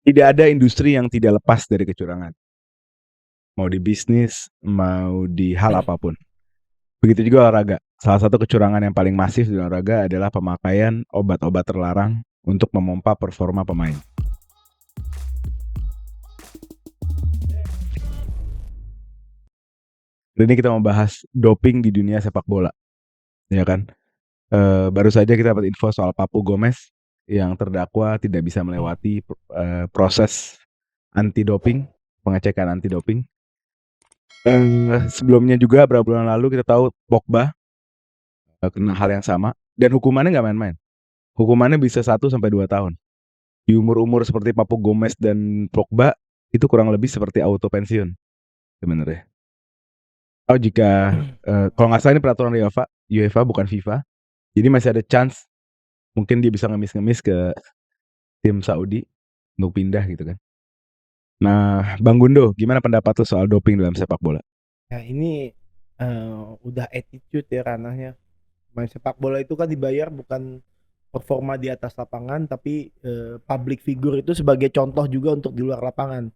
Tidak ada industri yang tidak lepas dari kecurangan. Mau di bisnis, mau di hal apapun. Begitu juga olahraga. Salah satu kecurangan yang paling masif di olahraga adalah pemakaian obat-obat terlarang untuk memompa performa pemain. Dan ini kita membahas doping di dunia sepak bola, ya kan? Baru saja kita dapat info soal Papu Gomez yang terdakwa tidak bisa melewati proses anti-doping, pengecekan anti-doping. Sebelumnya juga beberapa bulan lalu kita tahu Pogba kena hal yang sama dan hukumannya nggak main-main. Hukumannya bisa 1 sampai 2 tahun. Di umur-umur seperti Papu Gomez dan Pogba itu kurang lebih seperti auto pensiun sebenarnya. Oh jika kalau nggak salah ini peraturan UEFA bukan FIFA. Jadi masih ada chance mungkin dia bisa ngemis-ngemis ke tim Saudi untuk pindah gitu kan. Nah, Bang Gundo, gimana pendapat lu soal doping dalam sepak bola? Ya ini udah attitude ya ranahnya. Main sepak bola itu kan dibayar bukan performa di atas lapangan, tapi public figure itu sebagai contoh juga untuk di luar lapangan.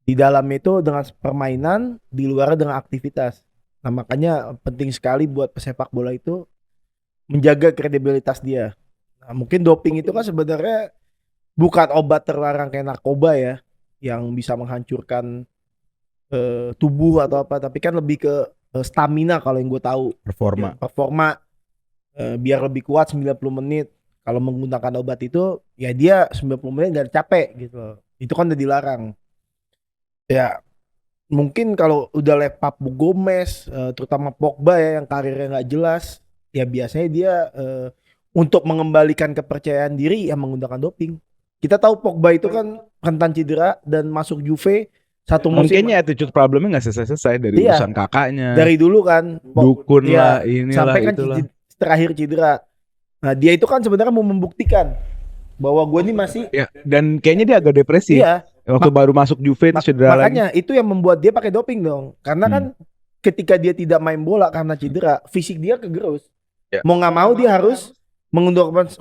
Di dalamnya itu dengan permainan, di luar dengan aktivitas. Nah makanya penting sekali buat pesepak bola itu menjaga kredibilitas dia. Nah, mungkin doping itu kan sebenarnya bukan obat terlarang kayak narkoba ya, yang bisa menghancurkan tubuh atau apa, tapi kan lebih ke stamina kalau yang gue tahu. Performa. Performa biar lebih kuat 90 menit. Kalau menggunakan obat itu ya dia 90 menit dan capek gitu loh. Itu kan udah dilarang. Ya mungkin kalau udah Papu Gomez terutama Pogba ya yang karirnya nggak jelas, ya biasanya dia untuk mengembalikan kepercayaan diri ya menggunakan doping. Kita tahu Pogba itu kan rentan cedera dan masuk Juve satu musim. Kayaknya attitude problemnya nggak selesai-selesai dari Iya, urusan kakaknya, dari dulu kan dukun lah, ya inilah, sampai kan itulah. terakhir cedera. Nah dia itu kan sebenarnya mau membuktikan bahwa gue ini masih Ya, dan kayaknya dia agak depresi. iya. Waktu baru masuk Juve itu cedera lagi. Makanya itu yang membuat dia pakai doping dong, karena kan ketika dia tidak main bola karena cedera, fisik dia kegerus. Ya. Mau nggak mau dia harus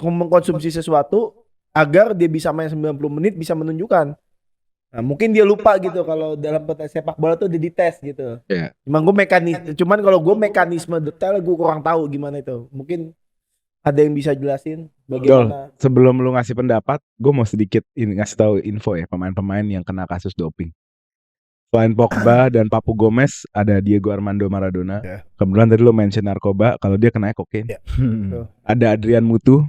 mengkonsumsi sesuatu agar dia bisa main 90 menit bisa menunjukkan. Nah, mungkin dia lupa gitu kalau dalam sepak bola tuh udah dites gitu. Ya. Cuman kalau gue mekanisme detail gue kurang tahu gimana itu. Mungkin ada yang bisa jelasin bagaimana? Sebelum lu ngasih pendapat, gue mau sedikit ngasih tahu info ya pemain-pemain yang kena kasus doping. Selain Pogba dan Papu Gomez, ada Diego Armando Maradona. Ya. Kemudian tadi lo mention narkoba, kalau dia kena kokain. Ya. Ada Adrian Mutu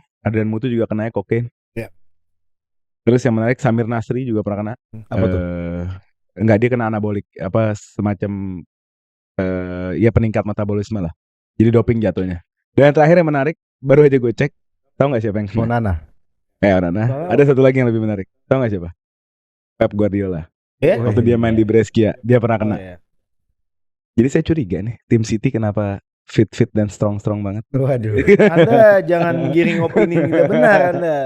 juga kena kokain. Ya. Terus yang menarik Samir Nasri juga pernah kena. Apa tuh? Enggak, dia kena anabolik, apa semacam ya peningkat metabolisme lah. Jadi doping jatuhnya. Dan yang terakhir yang menarik, baru aja gue cek, tahu nggak siapa yang kena? Onana. Onana. Ada satu lagi yang lebih menarik, tahu nggak siapa? Pep Guardiola. Waktu dia main di Brescia, dia pernah kena. Jadi saya curiga nih, tim City kenapa fit dan strong banget? Waduh. Anda jangan giring opini kita, benar Anda.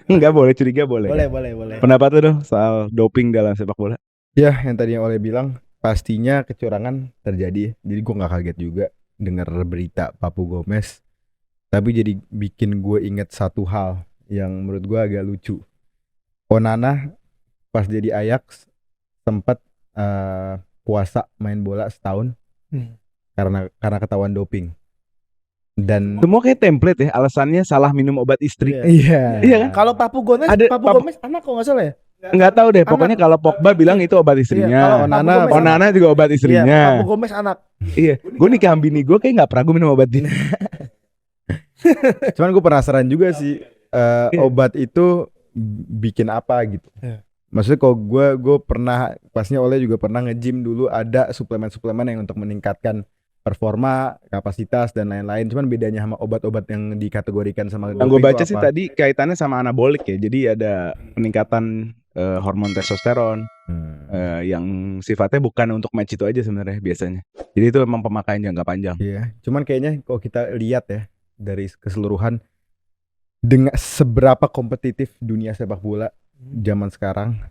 Enggak boleh, curiga boleh. Boleh. Pendapat lu dong soal doping dalam sepak bola? Ya, yang tadi Oleh bilang pastinya kecurangan terjadi. Jadi gue nggak kaget juga dengar berita Papu Gomez. Tapi jadi bikin gue inget satu hal yang menurut gue agak lucu. Onana pas jadi Ajax sempat puasa main bola setahun karena ketahuan doping. Dan semua kayak template ya, alasannya salah minum obat istri. Iya. Kan? Kalau Papu Gomez anak kok nggak salah ya? Enggak tahu deh, pokoknya kalau Pogba bilang itu obat istrinya. Iya, Onana juga obat istrinya. Iya, Papu Gomez anak. Iya, gue nikahin bini gue kayak nggak pernah gue minum obat dia. Cuman gue penasaran juga sih obat itu bikin apa gitu. Maksudnya kalau gue pernah, pasnya Oleh juga pernah nge-gym dulu, ada suplemen-suplemen yang untuk meningkatkan performa, kapasitas dan lain-lain. Cuman bedanya sama obat-obat yang dikategorikan sama yang gue baca sih tadi kaitannya sama anabolik ya. Jadi ada peningkatan hormon testosteron yang sifatnya bukan untuk match itu aja sebenarnya biasanya. Jadi itu memang pemakaian jangka panjang. Iya. Cuman kayaknya kalau kita lihat ya dari keseluruhan dengan seberapa kompetitif dunia sepak bola zaman sekarang,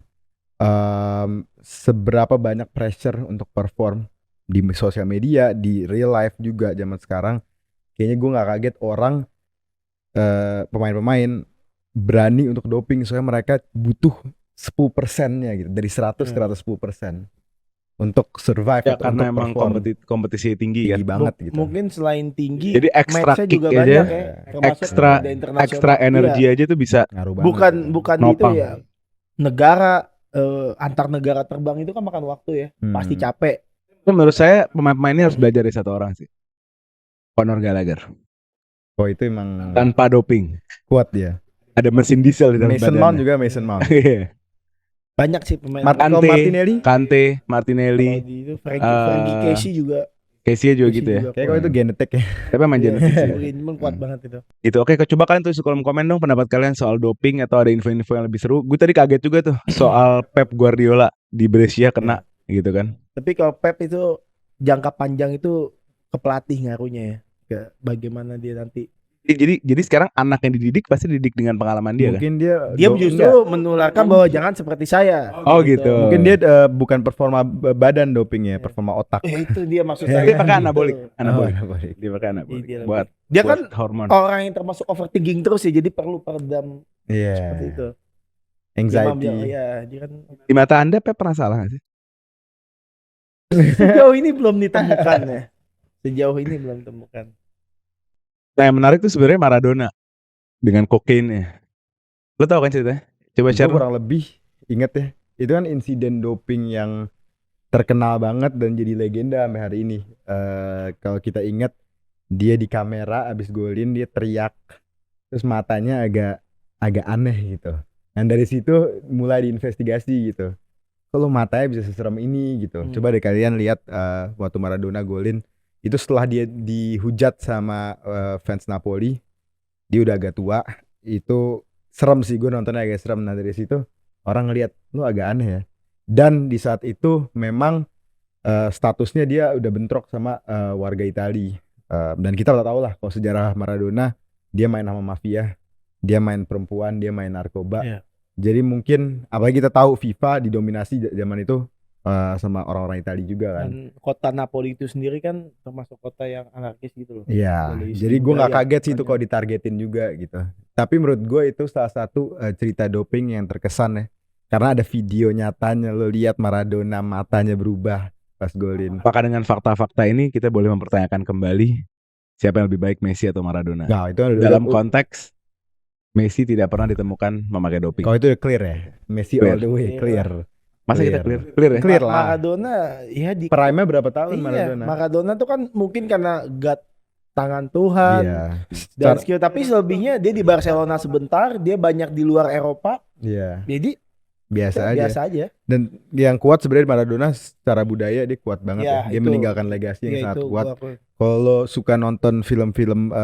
seberapa banyak pressure untuk perform di sosial media, di real life juga zaman sekarang, kayaknya gue nggak kaget orang pemain-pemain berani untuk doping soalnya mereka butuh 10%-nya gitu, dari 100 ke atas 10% untuk survive Ya atau karena untuk emang perform kompetisi tinggi kan. tinggi banget gitu. Mungkin selain tinggi, Jadi extra match-nya kick juga aja, banyak ya, termasuk extra media internasional. extra energi Iya, aja tuh bisa Ngaruh banget bukan gitu. bukan itu nopang. ya. Negara antar negara terbang itu kan makan waktu ya, pasti capek. Tapi menurut saya pemain-pemain ini harus belajar dari satu orang sih. Conor Gallagher. Oh itu emang Tanpa doping. kuat dia. Ada mesin diesel di dalam Mason Mount badannya. juga Mason Mount. Iya. Banyak sih pemain. Kalau Martinelli Kante, Kalau Martinelli, di itu Frankie Casey juga. Casey juga gitu ya. kayak kalau itu genetik ya. Tapi main genetik sih. Greenman kuat banget itu. Gitu. Oke, coba kalian tulis di kolom komen dong pendapat kalian soal doping atau ada info-info yang lebih seru. Gue tadi kaget juga tuh soal Pep Guardiola di Brescia kena gitu kan. Tapi kalau Pep itu jangka panjang itu ke pelatih ngaruhnya ya, ke bagaimana dia nanti. Jadi sekarang anak yang dididik pasti dididik dengan pengalaman dia kan. Mungkin dia Justru menularkan bahwa jangan seperti saya. Oh gitu. Mungkin dia bukan performa badan dopingnya, performa otak. Itu dia maksud saya. Dia pakai anabolik. Anabolik. Dia pakai anabolik. Dia Buat kan hormon. orang yang termasuk overthinking terus ya, jadi perlu peredam seperti itu. Anxiety. Ya, dia kan Di mata Anda Pep pernah salah gak sih? sejauh ini belum ditemukan ya. Sejauh ini belum ditemukan. Nah yang menarik tuh sebenarnya Maradona dengan kokainnya. Lo tau kan ceritanya? Coba Gue share. kurang lebih inget ya. Itu kan insiden doping yang terkenal banget dan jadi legenda sampai hari ini. Kalau kita ingat dia di kamera abis golin dia teriak, terus matanya agak aneh gitu. Dan dari situ mulai diinvestigasi gitu. Kalau matanya bisa seserem ini gitu. Coba deh kalian lihat waktu Maradona golin itu setelah dia dihujat sama fans Napoli, dia udah agak tua. Itu serem sih, gue nontonnya agak serem. Nah dari situ orang ngeliat lu agak aneh ya. Dan di saat itu memang statusnya dia udah bentrok sama warga Italia. Dan kita udah tahu lah kalau sejarah Maradona, dia main sama mafia, dia main perempuan, dia main narkoba. Iya. Jadi mungkin apalagi kita tahu FIFA didominasi zaman itu sama orang-orang Italia juga kan. Dan kota Napoli itu sendiri kan termasuk kota yang anarkis gitu loh. Iya. Dari Jadi segi gue nggak budaya, kaget sih itu banyak. kalau ditargetin juga gitu. Tapi menurut gue itu salah satu cerita doping yang terkesan ya. Karena ada video nyatanya, lo lihat Maradona matanya berubah pas golin. Apakah dengan fakta-fakta ini kita boleh mempertanyakan kembali siapa yang lebih baik, Messi atau Maradona? Nah, itu Dalam konteks Messi tidak pernah ditemukan memakai doping. kalau itu udah clear ya. Messi Clear. all the way, clear. Masa kita Clear. clear ya? Clear lah. Maradona ya di Prime-nya berapa tahun iya, Maradona? Maradona tuh kan mungkin karena God tangan Tuhan Iya. dan skill, tapi selebihnya dia di Barcelona sebentar, dia banyak di luar Eropa, Iya. jadi Biasa biasa aja. Dan yang kuat sebenarnya Maradona secara budaya dia kuat banget Ya, ya. Dia itu. meninggalkan legasi yang Ya, sangat itu kuat. gua akui. Kalau suka nonton film-film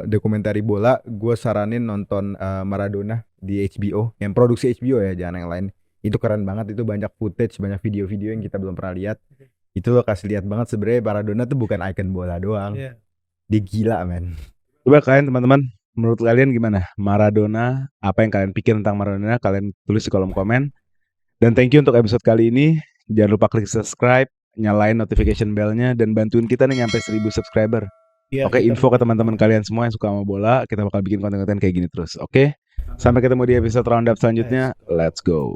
dokumentari bola, gue saranin nonton Maradona di HBO, yang produksi HBO ya, jangan yang lain. Itu keren banget, itu banyak footage, banyak video-video yang kita belum pernah lihat. Itu lo kasih lihat banget sebenarnya Maradona tuh bukan icon bola doang. Iya. Dia gila men. Coba kalian teman-teman, menurut kalian gimana? Maradona, apa yang kalian pikir tentang Maradona? Kalian tulis di kolom komen. Dan thank you untuk episode kali ini. Jangan lupa klik subscribe, nyalain notification bell-nya, dan bantuin kita nih nyampe 1000 subscriber. Biar Oke, kita info ke teman-teman kalian semua yang suka sama bola, kita bakal bikin konten-konten kayak gini terus. Oke, sampai ketemu di episode roundup selanjutnya. Let's go.